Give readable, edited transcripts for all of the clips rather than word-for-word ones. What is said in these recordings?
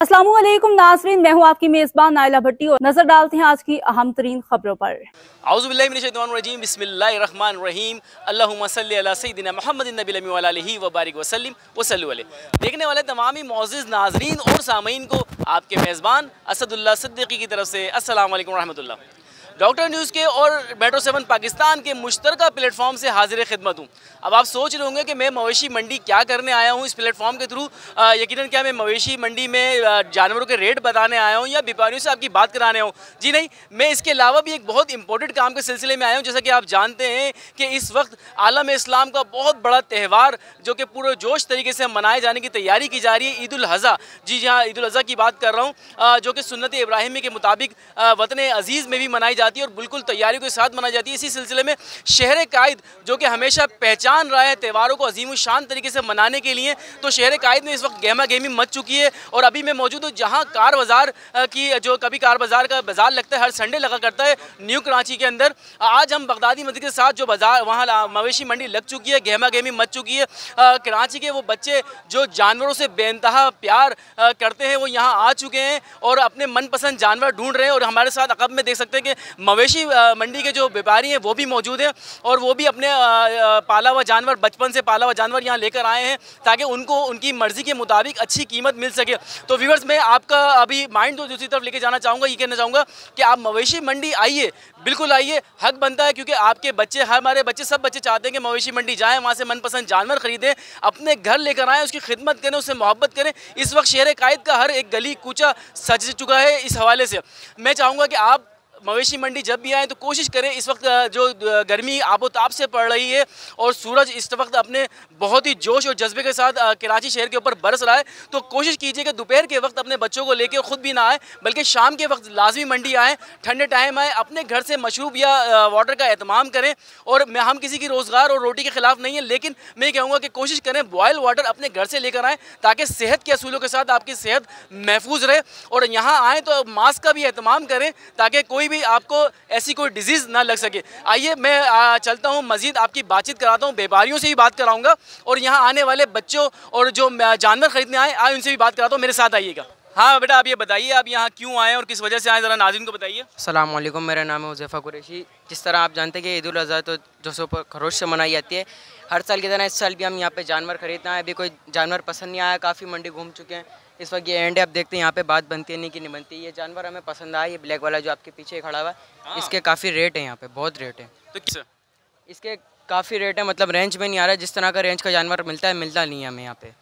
अस्सलाम वालेकुम नाज़रीन, मैं हूँ आपकी मेज़बान नाइला भट्टी और नजर डालते हैं आज की अहम तरीन खबरों पर। औज़ु बिल्लाहि मिनश शैतानिर रजीम, बिस्मिल्लाहिर रहमानिर रहीम, अल्लाहुम्मा सल्लि अला सय्यिदिना मुहम्मदिन नबिल अम्मी व अलैहि व बारिक वसल्लिम वसल्लु अलैहि। देखने वाले तमामी मुअज़्ज़िज़ नाज़रीन और सामीन को आपके मेज़बान असदुल्लाह सिद्दीकी की तरफ से अस्सलाम वालेकुम रहमतुल्लाह। डॉक्टर न्यूज़ के और मेट्रो 7 पाकिस्तान के मुश्तरका प्लेटफॉर्म से हाजिर खिदमत हूँ। अब आप सोच रहे होंगे कि मैं मवेशी मंडी क्या करने आया हूँ इस प्लेटफॉर्म के थ्रू। यकीनन क्या मैं मवेशी मंडी में जानवरों के रेट बताने आया हूँ या व्यापारियों से आपकी बात कराने आया हूँ? जी नहीं, मैं इसके अलावा भी एक बहुत इंपॉर्टेंट काम के सिलसिले में आया हूँ। जैसा कि आप जानते हैं कि इस वक्त आलम इस्लाम का बहुत बड़ा त्यौहार जो कि पूरे जोश तरीके से मनाए जाने की तैयारी की जा रही है, ईद उल अज़हा। जी हाँ, ईद उल अज़हा की बात कर रहा हूँ, जो कि सुन्नत इब्राहिमी के मुताबिक वतन अज़ीज़ में भी मनाई जाती है और बिल्कुल तैयारियों के साथ मनाई जाती है। इसी सिलसिले में शहर कायद जो कि हमेशा पहचान रहा है त्योहारों को अजीम शान तरीके से मनाने के लिए, तो शहर कायद में इस वक्त गहमा गहमी मच चुकी है। और अभी मैं मौजूद हूँ जहाँ कार बाज़ार की, जो कभी कार बाज़ार का बाज़ार लगता है, हर संडे लगा करता है न्यू कराची के अंदर। आज हम बगदादी मस्जिद के साथ जो बाज़ार वहाँ मवेशी मंडी लग चुकी है, गहमा गहमी मच चुकी है। कराची के वो बच्चे जो जानवरों से बेइंतहा प्यार करते हैं वो यहाँ आ चुके हैं और अपने मनपसंद जानवर ढूंढ रहे हैं। और हमारे साथ अकब में देख सकते हैं कि मवेशी मंडी के जो व्यापारी हैं वो भी मौजूद हैं और वो भी अपने पाला हुआ जानवर, बचपन से पाला हुआ जानवर यहाँ लेकर आए हैं ताकि उनको उनकी मर्ज़ी के मुताबिक अच्छी कीमत मिल सके। तो व्यूअर्स, मैं आपका अभी माइंड तो दूसरी तरफ लेके जाना चाहूँगा, ये कहना चाहूँगा कि आप मवेशी मंडी आइए, बिल्कुल आइए, हक बनता है। क्योंकि आपके बच्चे, हमारे बच्चे, सब बच्चे चाहते हैं कि मवेशी मंडी जाएँ, वहाँ से मनपसंद जानवर खरीदें, अपने घर लेकर आएँ, उसकी खिदमत करें, उससे मोहब्बत करें। इस वक्त शहर कायद का हर एक गली कूचा सज चुका है। इस हवाले से मैं चाहूँगा कि आप मवेशी मंडी जब भी आएँ तो कोशिश करें। इस वक्त जो गर्मी आबोताब से पड़ रही है और सूरज इस वक्त अपने बहुत ही जोश और जज्बे के साथ कराची शहर के ऊपर बरस रहा है, तो कोशिश कीजिए कि दोपहर के वक्त अपने बच्चों को लेकर खुद भी ना आए, बल्कि शाम के वक्त लाजमी मंडी आएँ, ठंडे टाइम आएँ, अपने घर से मशरूब या वाटर का एहतमाम करें। और हम किसी की रोज़गार और रोटी के ख़िलाफ़ नहीं है, लेकिन मैं कहूँगा कि कोशिश करें बॉयल वाटर अपने घर से लेकर आएँ ताकि सेहत के असूलों के साथ आपकी सेहत महफूज रहे। और यहाँ आएँ तो मास्क का भी एहतमाम करें ताकि कोई भी आपको ऐसी कोई डिजीज़ ना लग सके। आइए मैं चलता हूँ, मज़ीद आपकी बातचीत कराता हूँ, व्यापारियों से भी बात कराऊंगा और यहाँ आने वाले बच्चों और जो जानवर खरीदने आए उनसे भी बात कराता हूँ। मेरे साथ आइएगा। हाँ बेटा, आप ये बताइए आप यहाँ क्यों आए और किस वजह से आए, ज़रा नाज़रीन को बताइए। अस्सलाम वालेकुम, मेरा नाम है हुज़ैफ़ा कुरैशी। जिस तरह आप जानते हैं कि ईद उल अज़हा तो जोशो खरोश से मनाई जाती है, हर साल की तरह इस साल भी हम यहाँ पे जानवर खरीदना है। अभी कोई जानवर पसंद नहीं आया, काफ़ी मंडी घूम चुके हैं, इस वक्त ये एंड है। आप देखते हैं यहाँ पे बात बनती है नहीं कि नहीं बनती। ये जानवर हमें पसंद आया, ये ब्लैक वाला जो आपके पीछे खड़ा हुआ है, इसके काफ़ी रेट है यहाँ पे, बहुत रेट है। तो किस इसके काफ़ी रेट है, मतलब रेंज में नहीं आ रहा है। जिस तरह का रेंज का जानवर मिलता है, मिलता नहीं है हमें यहाँ पे।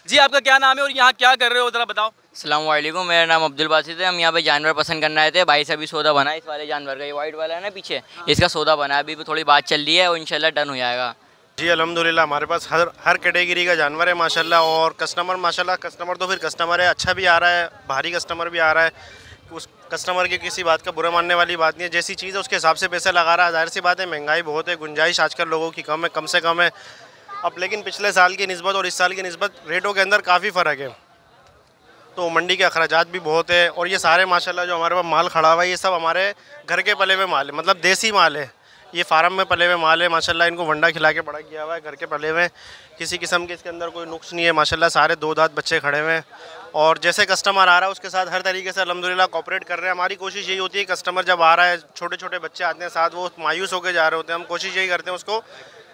जी, आपका क्या नाम है और यहाँ क्या कर रहे हो, ज़रा बताओ। अस्सलाम वालेकुम, मेरा नाम अब्दुल बासित है। हम यहाँ पे जानवर पसंद करने आए थे। भाई से अभी सौदा बना है इस वाले जानवर का, ये वाइट वाला है ना पीछे, इसका सौदा बना है। अभी भी थोड़ी बात चल रही है और इंशाल्लाह डन हो जाएगा। जी अल्हम्दुलिल्लाह, हमारे पास हर कैटेगरी का जानवर है माशाल्लाह। और कस्टमर तो फिर कस्टमर है, अच्छा भी आ रहा है, भारी कस्टमर भी आ रहा है। उस कस्टमर की किसी बात का बुरा मानने वाली बात नहीं है, जैसी चीज़ है उसके हिसाब से पैसा लगा रहा है। जाहिर सी बात है, महंगाई बहुत है, गुंजाइश आजकल लोगों की कम से कम है अब। लेकिन पिछले साल की निस्बत और इस साल की निस्बत रेटों के अंदर काफ़ी फ़र्क है, तो मंडी के अखराजात भी बहुत है। और ये सारे माशाल्लाह जो हमारे पास माल खड़ा हुआ है, ये सब हमारे घर के पले हुए माल है, मतलब देसी माल है। ये फार्म में पले हुए माल है माशाल्लाह, इनको वंडा खिला के बड़ा किया हुआ है, घर के पले हुए, किसी किस्म के इसके अंदर कोई नुक्स नहीं है माशाल्लाह। सारे 2 दांत बच्चे खड़े हुए हैं और जैसे कस्टमर आ रहा है उसके साथ हर तरीके से अल्हम्दुलिल्लाह कोऑपरेट कर रहे हैं। हमारी कोशिश यही होती है, कस्टमर जब आ रहा है, छोटे छोटे बच्चे आते हैं साथ, वो मायूस होकर जा रहे होते हैं, हम कोशिश यही करते हैं उसको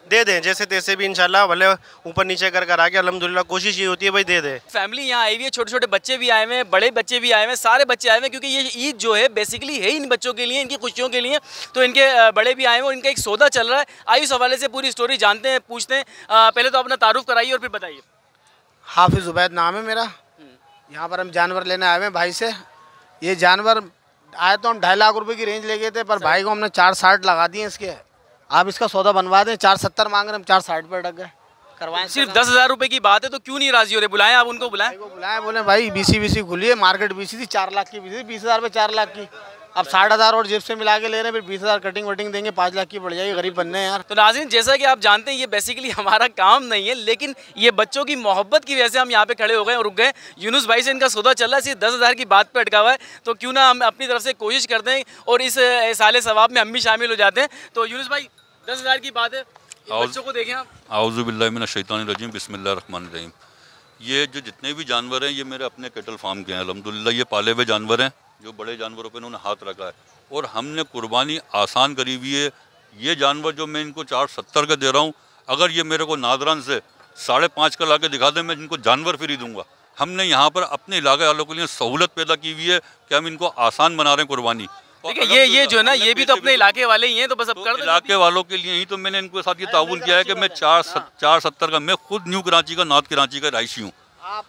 दे दें जैसे तैसे भी इंशाल्लाह, भले ऊपर नीचे कर आके अल्हम्दुलिल्लाह कोशिश ये होती है भाई दे दे। फैमिली यहाँ आई हुई है, छोटे छोटे बच्चे भी आए हुए हैं, बड़े बच्चे भी आए हुए हैं, सारे बच्चे आए हुए हैं क्योंकि ये ईद जो है बेसिकली है इन बच्चों के लिए, इनकी खुशियों के लिए। तो इनके बड़े भी आए हुए हैं और इनका एक सौदा चल रहा है। आइए इस हवाले से पूरी स्टोरी जानते हैं, पूछते हैं। पहले तो अपना तारुफ कराइए और फिर बताइए। हाफिज़ उबैद नाम है मेरा। यहाँ पर हम जानवर लेने आए हुए हैं भाई से। ये जानवर आए तो हम 2.5 लाख रुपए की रेंज ले गए थे, पर भाई को हमने 460 लगा दिए इसके। आप इसका सौदा बनवा दें, 470 मांग रहे हैं, हम 460 पर अटक गए। करवाएं सिर्फ 10,000 रुपए की बात है तो क्यों नहीं राजी हो रहे? बुलाएं, आप उनको बुलाएं। बुलाएं, बोले भाई बीसी खुली है, मार्केट बीसी थी 4 लाख की, बीसी 20,000 पे 4 लाख की, अब 60,000 और जेब से मिला के ले रहे हैं, फिर 20,000 कटिंग वटिंग देंगे, 5 लाख की पड़ जाएगी। गरीब बनने हैं यार। तो नाज़रीन, जैसा कि आप जानते हैं ये बेसिकली हमारा काम नहीं है, लेकिन ये बच्चों की मोहब्बत की वजह से हम यहाँ पे खड़े हो गए और रुक गए। यूनुस भाई से इनका सौदा चल रहा है, सिर्फ 10,000 की बात पे अटका हुआ है, तो क्यों ना हम अपनी तरफ से कोशिश करते हैं और इस साले सवाब में हम भी शामिल हो जाते हैं। तो यूनुस भाई, 10,000 की बात है, बच्चों को देखें आप। आऊज़ु बिल्लाहि मिनश शैतानिर रजीम, बिस्मिल्लाहिर रहमानिर रहीम। ये जो जितने भी जानवर हैं ये मेरे अपने कैटल फार्म के हैं अल्हम्दुलिल्लाह। ये पाले हुए जानवर हैं, जो बड़े जानवरों पे इन्होंने हाथ रखा है और हमने कुर्बानी आसान करी हुई है। ये जानवर जो मैं इनको 470 का दे रहा हूँ, अगर ये मेरे को नादरान से 5.5 का ला के दिखा दें, मैं इनको जानवर फ्री दूंगा। हमने यहाँ पर अपने इलाके वालों के लिए सहूलत पैदा की हुई है कि हम इनको आसान बना रहे हैं कुर्बानी। देखिए ये जो है ना, ये भी तो अपने इलाके वाले ही हैं, तो बस अब कर दो। इलाके वालों के लिए ही तो मैंने इनके साथ ये ताउन किया है कि मैं 470 का, मैं खुद न्यू कराची का, नॉर्थ कराची का रहायशी हूँ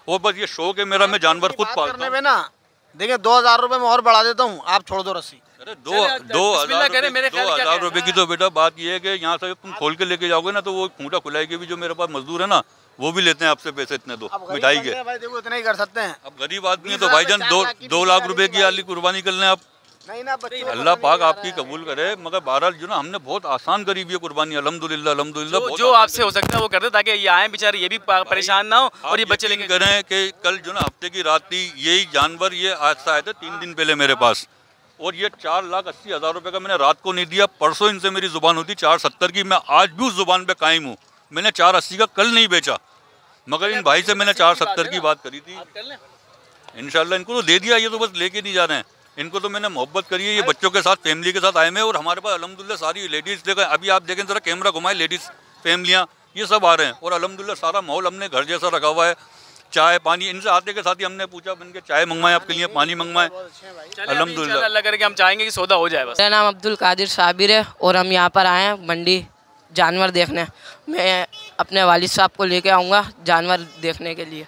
और बस ये शौक है मेरा, मैं जानवर खुद पालता हूँ ना। देखिए 2000 रुपये में और बढ़ा देता हूँ, आप छोड़ दो रस्सी। अरे 2000 रुपये की तो बेटा बात ये है कि यहाँ से तुम खोल के लेके जाओगे ना तो वो खूंटा खुलाएगी भी, जो मेरे पास मजदूर है ना वो भी लेते हैं आपसे पैसे इतने दो मिठाई के। भाई देखो इतना ही कर सकते हैं। अब गरीब आदमी है तो भाईजान 2 लाख रुपए की आली कुर्बानी कर लें आप। नहीं ना, अल्लाह पाक आपकी कबूल करे, मगर बहरहाल जो ना हमने बहुत आसान करी हुई है कुर्बानी अल्हम्दुलिल्लाह अल्हम्दुलिल्लाह। जो आपसे हो सकता है वो कर दे, ताकि ये आए बेचारे, ये भी परेशान ना हो और ये बच्चे लेके करें कि कल जो ना हफ्ते की रात थी, यही जानवर ये आज से आए थे 3 दिन पहले मेरे पास और ये 4,80,000 रुपये का मैंने रात को नहीं दिया। परसों इनसे मेरी ज़ुबान होती 470 की, मैं आज भी उस ज़ुबान पे कायम हूँ। मैंने 480 का कल नहीं बेचा, मगर इन भाई से मैंने 470 की बात करी थी। इंशाल्लाह इनको तो दे दिया, ये तो बस लेके नहीं जा रहे हैं। इनको तो मैंने मोहब्बत करी है, ये बच्चों के साथ फैमिली के साथ आए हैं और हमारे पास अल्हम्दुलिल्लाह सारी लेडीज़ देखो, अभी आप देखें ज़रा कैमरा घुमाएं, लेडीज़ फैमिलियाँ ये सब आ रहे हैं और अल्हम्दुलिल्लाह सारा माहौल हमने घर जैसा रखा हुआ है। चाय पानी इनसे आते के साथ ही हमने पूछा बन के चाय मंगवाएं आपके लिए, पानी मंगवाएं। अल्हम्दुलिल्लाह अल्लाह करे कि हम चाहेंगे कि सौदा हो जाए बस। मेरा नाम अब्दुल कादिर साबिर है और हम यहाँ पर आए हैं मंडी जानवर देखने। मैं अपने वालिद साहब को लेके आऊँगा जानवर देखने के लिए,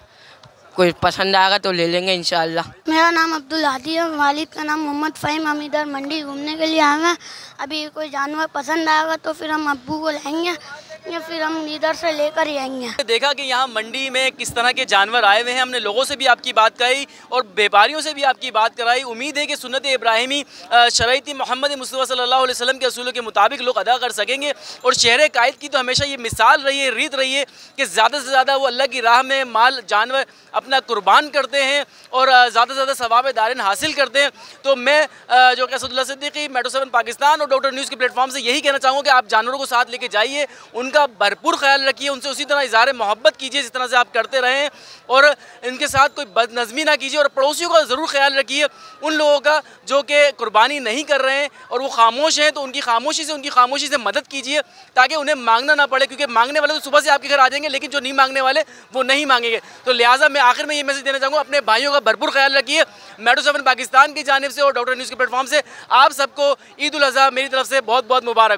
कोई पसंद आएगा तो ले लेंगे इंशाअल्लाह। मेरा नाम अब्दुल हादी है, वालिद का नाम मोहम्मद फ़हीम। हम इधर मंडी घूमने के लिए आए हैं। अभी कोई जानवर पसंद आएगा तो फिर हम अब्बू को लाएंगे या फिर हम इधर से लेकर ही आएंगे। देखा कि यहाँ मंडी में किस तरह के जानवर आए हुए हैं, हमने लोगों से भी आपकी बात कराई और व्यापारियों से भी आपकी बात कराई। उम्मीद है कि सुन्नत इब्राहिमी शरीयत मोहम्मद मुस्तफ़ा सल्लल्लाहु अलैहि वसल्लम के असूलों के मुताबिक लोग अदा कर सकेंगे। और शहर कायद की तो हमेशा ये मिसाल रही है, रीत रही है कि ज़्यादा से ज़्यादा वो अल्लाह की राह में माल जानवर अपना कुर्बान करते हैं और ज़्यादा से ज़्यादा सवाब दारिन हासिल करते हैं। तो मैं जो कि असदुल्लाह सिद्दीकी, मेट्रो 7 पाकिस्तान और डॉक्टर न्यूज़ के प्लेटफॉर्म से यही कहना चाहूँगा कि आप जानवरों को साथ लेके जाइए, उनका भरपूर ख्याल रखिए, उनसे उसी तरह इज़हार मोहब्बत कीजिए जिस तरह से आप करते रहें और इनके साथ कोई बदनज़मी ना कीजिए। और पड़ोसियों का ज़रूर ख्याल रखिए, उन लोगों का जो कि कुर्बानी नहीं कर रहे हैं और वो खामोश हैं, तो उनकी खामोशी से मदद कीजिए ताकि उन्हें मांगना ना पड़े, क्योंकि मांगने वाले तो सुबह से आपके घर आ जाएंगे लेकिन जो नहीं मांगने वाले वो नहीं मांगेंगे। तो लिहाजा मैं आखिर में ये मैसेज देना चाहूँगा, अपने भाइयों का भरपूर ख्याल रखिए। मेट्रो 7 पाकिस्तान की जानिब से और डॉक्टर न्यूज़ के प्लेटफॉर्म से आप सबको ईद उल अज़हा मेरी तरफ से बहुत बहुत मुबारक हो।